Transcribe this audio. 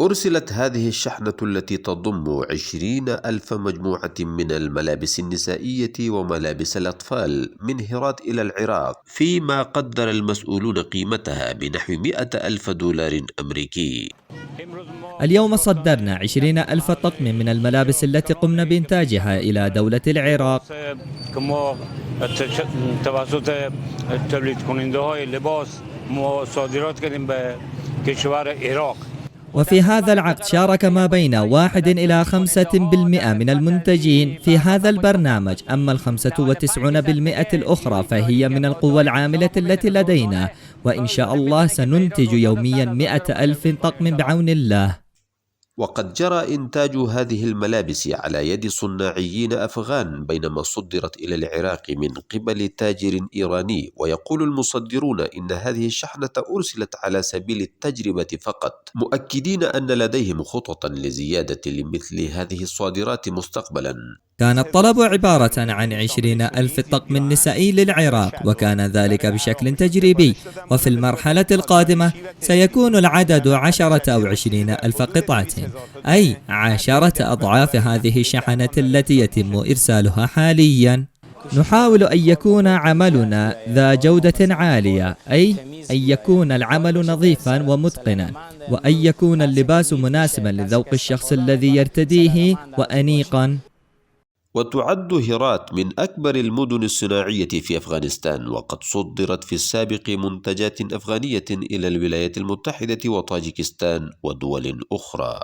أرسلت هذه الشحنة التي تضم 20,000 مجموعة من الملابس النسائية وملابس الأطفال من هرات إلى العراق، فيما قدر المسؤولون قيمتها بنحو 100,000 دولار أمريكي. اليوم صدرنا 20,000 طقم من الملابس التي قمنا بإنتاجها إلى دولة العراق. وفي هذا العقد شارك ما بين 1 إلى 5% من المنتجين في هذا البرنامج، أما 95% الأخرى فهي من القوى العاملة التي لدينا، وإن شاء الله سننتج يوميا 100,000 طقم بعون الله. وقد جرى إنتاج هذه الملابس على يد صناعيين أفغان، بينما صدرت إلى العراق من قبل تاجر إيراني. ويقول المصدرون إن هذه الشحنة أرسلت على سبيل التجربة فقط، مؤكدين أن لديهم خططا لزيادة لمثل هذه الصادرات مستقبلا. كان الطلب عبارة عن 20,000 طقم نسائي للعراق، وكان ذلك بشكل تجريبي، وفي المرحلة القادمة سيكون العدد 10 أو 20,000 قطعة، أي 10 أضعاف هذه الشحنة التي يتم إرسالها حاليا. نحاول أن يكون عملنا ذا جودة عالية، أي أن يكون العمل نظيفا ومتقنا، وأن يكون اللباس مناسبا لذوق الشخص الذي يرتديه وأنيقا. وتعد هرات من أكبر المدن الصناعية في أفغانستان، وقد صدرت في السابق منتجات أفغانية إلى الولايات المتحدة وطاجكستان ودول أخرى.